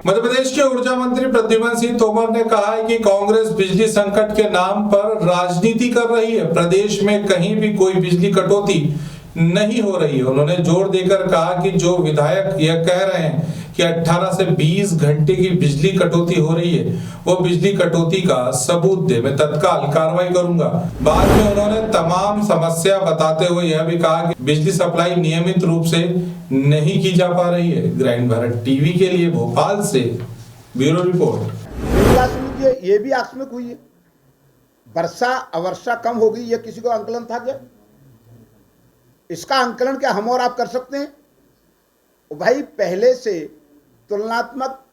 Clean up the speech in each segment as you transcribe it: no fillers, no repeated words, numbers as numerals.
मध्य प्रदेश के ऊर्जा मंत्री प्रद्युम्न सिंह तोमर ने कहा है कि कांग्रेस बिजली संकट के नाम पर राजनीति कर रही है। प्रदेश में कहीं भी कोई बिजली कटौती नहीं हो रही है। उन्होंने जोर देकर कहा कि जो विधायक यह कह रहे हैं कि 18 से 20 घंटे की बिजली कटौती हो रही है, वो बिजली कटौती का सबूत दे, मैं तत्काल कार्रवाई करूंगा। बाद में उन्होंने तमाम समस्या बताते हुए यह भी कहा कि बिजली सप्लाई नियमित रूप से नहीं की जा पा रही है। ग्रामीण भारत टीवी के लिए भोपाल से ब्यूरो रिपोर्ट। ये भी आकस्मिक हुई है, वर्षा अवर्षा कम हो गई, ये किसी को आंकलन था क्या? इसका आंकलन क्या हम और आप कर सकते हैं? भाई पहले से तुलनात्मक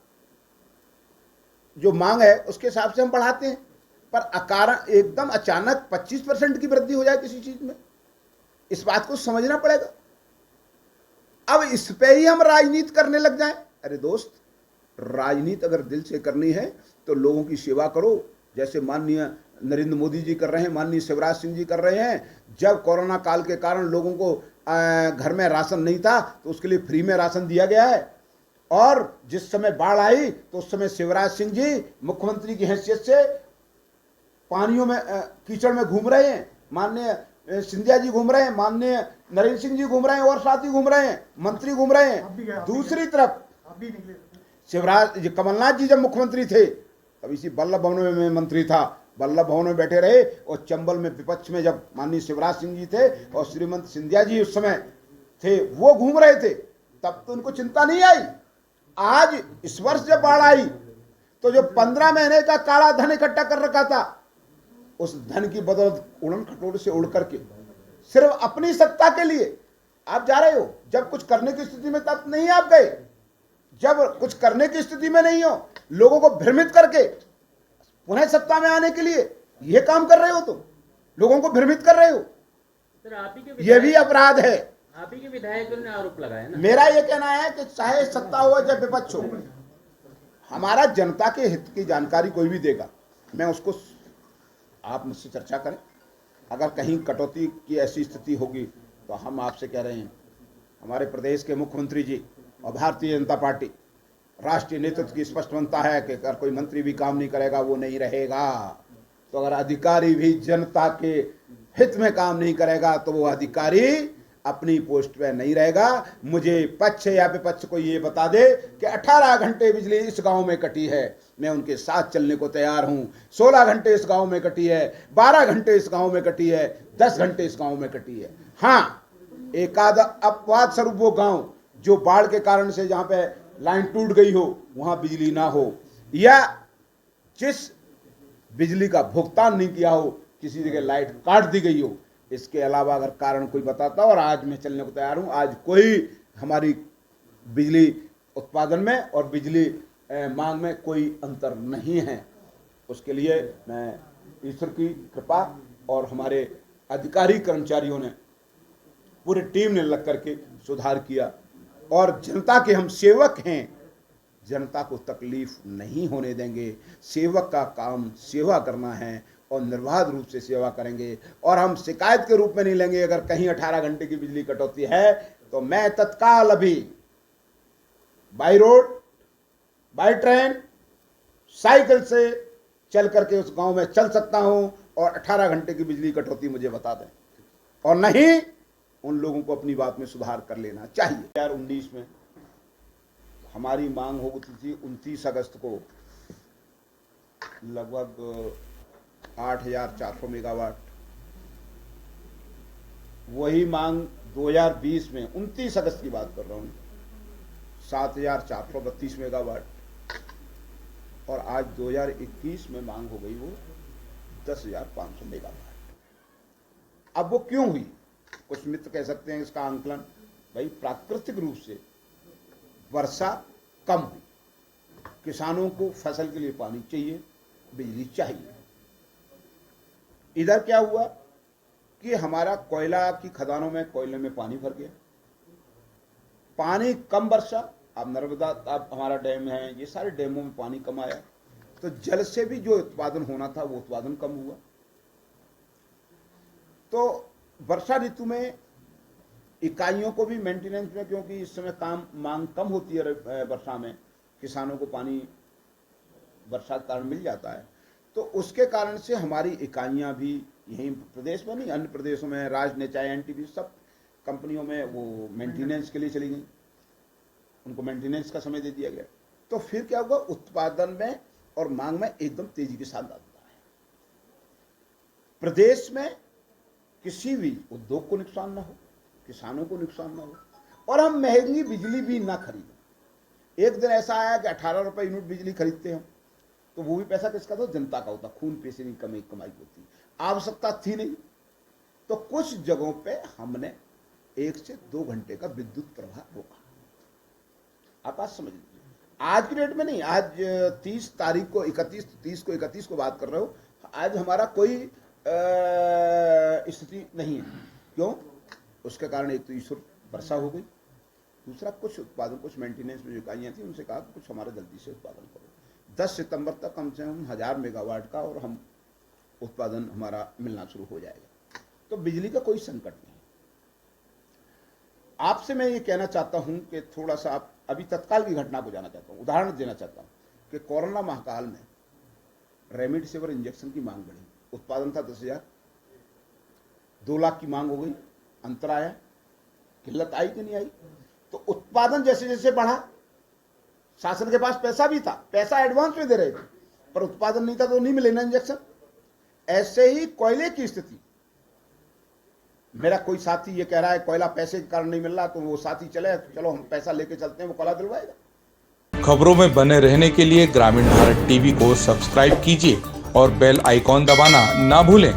जो मांग है उसके हिसाब से हम बढ़ाते हैं, पर अकारण एकदम अचानक 25% की वृद्धि हो जाए किसी चीज में, इस बात को समझना पड़ेगा। अब इस पे ही हम राजनीति करने लग जाएं। अरे दोस्त, राजनीति अगर दिल से करनी है तो लोगों की सेवा करो, जैसे माननीय नरेंद्र मोदी जी कर रहे हैं, माननीय शिवराज सिंह जी कर रहे हैं। जब कोरोना काल के कारण लोगों को घर में राशन नहीं था तो उसके लिए फ्री में राशन दिया गया है, और जिस समय बाढ़ आई तो उस समय शिवराज सिंह जी मुख्यमंत्री की हैसियत से पानियों में कीचड़ में घूम रहे हैं, माननीय सिंधिया जी घूम रहे हैं, माननीय नरेंद्र सिंह जी घूम रहे हैं, और साथी घूम रहे हैं, मंत्री घूम रहे हैं। दूसरी तरफ शिवराज कमलनाथ जी जब मुख्यमंत्री थे तब इसी वल्लभ भवन में मंत्री था, वल्लभ भवन में बैठे रहे, और चंबल में विपक्ष में जब माननीय शिवराज सिंह जी थे और श्रीमंत सिंधिया जी उस समय थे, वो घूम रहे थे, तब तो उनको चिंता नहीं आई। आज इस वर्ष जब बाढ़ आई तो जो 15 महीने का काला धन इकट्ठा कर रखा था, उस धन की बदौलत उड़न खटोले से उड़ करके सिर्फ अपनी सत्ता के लिए आप जा रहे हो। जब कुछ करने की स्थिति में तब नहीं आप गए, जब कुछ करने की स्थिति में नहीं हो, लोगों को भ्रमित करके पुनः सत्ता में आने के लिए यह काम कर रहे हो, तो लोगों को भ्रमित कर रहे हो, यह भी अपराध है। आप ही के विधायकों ने आरोप लगाया ना। मेरा यह कहना है कि चाहे सत्ता हो चाहे विपक्ष हो, हमारा जनता के हित की जानकारी कोई भी देगा, मैं उसको, आप मुझसे चर्चा करें। अगर कहीं कटौती की ऐसी स्थिति होगी तो हम आपसे कह रहे हैं, हमारे प्रदेश के मुख्यमंत्री जी और भारतीय जनता पार्टी राष्ट्रीय नेतृत्व की स्पष्ट बनता है कि अगर कोई मंत्री भी काम नहीं करेगा वो नहीं रहेगा। तो अगर अधिकारी भी जनता के हित में काम नहीं करेगा तो वो अधिकारी अपनी पोस्ट पे नहीं रहेगा। मुझे पक्ष या विपक्ष को ये बता दे कि 18 घंटे बिजली इस गांव में कटी है, मैं उनके साथ चलने को तैयार हूं। 16 घंटे इस गांव में कटी है, 12 घंटे इस गांव में कटी है, 10 घंटे इस गांव में कटी है। हाँ, एक आधा अपवाद स्वरूप वो गांव जो बाढ़ के कारण से जहां पे लाइन टूट गई हो वहां बिजली ना हो, या जिस बिजली का भुगतान नहीं किया हो, किसी जगह लाइट काट दी गई हो, इसके अलावा अगर कारण कोई बताता, और आज मैं चलने को तैयार हूं। आज कोई हमारी बिजली उत्पादन में और बिजली मांग में कोई अंतर नहीं है। उसके लिए मैं ईश्वर की कृपा और हमारे अधिकारी कर्मचारियों ने, पूरी टीम ने लग करके सुधार किया, और जनता के हम सेवक हैं, जनता को तकलीफ नहीं होने देंगे। सेवक का काम सेवा करना है और निर्बाध रूप से सेवा करेंगे, और हम शिकायत के रूप में नहीं लेंगे। अगर कहीं 18 घंटे की बिजली कटौती है तो मैं तत्काल अभी by road, by train, cycle से चल करके उस गांव में चल सकता हूं, और 18 घंटे की बिजली कटौती मुझे बता दें, और नहीं उन लोगों को अपनी बात में सुधार कर लेना चाहिए। 2019 में हमारी मांग हो गई थी 29 अगस्त को लगभग 8,400 मेगावाट। वही मांग 2020 में, 29 अगस्त की बात कर रहा हूं, 7,432 मेगावाट, और आज 2021 में मांग हो गई वो 10,500 मेगावाट। अब वो क्यों हुई? कुछ मित्र कह सकते हैं इसका आंकलन, भाई प्राकृतिक रूप से वर्षा कम हुई, किसानों को फसल के लिए पानी चाहिए, बिजली चाहिए। इधर क्या हुआ कि हमारा कोयला की खदानों में, कोयले में पानी भर गया, पानी कम वर्षा, अब नर्मदा, अब हमारा डैम है, ये सारे डैमों में पानी कम आया, तो जल से भी जो उत्पादन होना था वो उत्पादन कम हुआ। तो वर्षा ऋतु में इकाइयों को भी मेंटेनेंस में, क्योंकि इस समय काम मांग कम होती है वर्षा में, किसानों को पानी बरसात के कारण मिल जाता है। तो उसके कारण से हमारी इकाइयाँ भी यहीं प्रदेश में नहीं, अन्य प्रदेशों में, राज ने चाहे एनटीपी, सब कंपनियों में वो मेंटेनेंस के लिए चली गई, उनको मेंटेनेंस का समय दे दिया गया। तो फिर क्या होगा, उत्पादन में और मांग में एकदम तेजी के साथ आता है। प्रदेश में किसी भी उद्योग को नुकसान ना हो, किसानों को नुकसान ना हो, और हम महंगी बिजली भी ना खरीदें। एक दिन ऐसा आया कि 18 रुपए यूनिट बिजली खरीदते हैं, तो वो भी पैसा किसका था? जनता का होता। खून पैसे की कमाई होती, आवश्यकता थी नहीं। तो कुछ जगहों पे हमने 1 से 2 घंटे का विद्युत प्रवाह रोका। आप बात समझ लीजिए, आज की डेट में नहीं, आज 30 तारीख को 31 को बात कर रहे हो, आज हमारा कोई स्थिति नहीं है। क्यों? उसके कारण एक तो ईश्वर वर्षा हो गई, दूसरा कुछ उत्पादन, कुछ मेंटेनेंस में जो इकाइयाँ थी उनसे कहा कि कुछ हमारा जल्दी से उत्पादन करो। 10 सितंबर तक कम से कम 1000 मेगावाट का और हम उत्पादन हमारा मिलना शुरू हो जाएगा। तो बिजली का कोई संकट नहीं। आपसे मैं ये कहना चाहता हूं कि थोड़ा सा आप अभी तत्काल की घटना को जाना चाहता हूं, उदाहरण देना चाहता हूं कि कोरोना महाकाल में रेमडेसिविर इंजेक्शन की मांग बढ़ी। उत्पादन था 10,000, 2 लाख की मांग हो गई, अंतर आया, किल्लत आई कि नहीं आई? तो उत्पादन जैसे जैसे बढ़ा, शासन के पास पैसा भी था, पैसा एडवांस में दे रहे थे, पर उत्पादन नहीं था तो नहीं मिले ना इंजेक्शन। ऐसे ही कोयले की स्थिति, मेरा कोई साथी ये कह रहा है कोयला पैसे के कारण नहीं मिल रहा, तो वो साथी चले, चलो हम पैसा लेके चलते हैं, वो कोयला दिलवाएगा। खबरों में बने रहने के लिए ग्रामीण भारत टीवी को सब्सक्राइब कीजिए और बेल आइकॉन दबाना ना भूलें।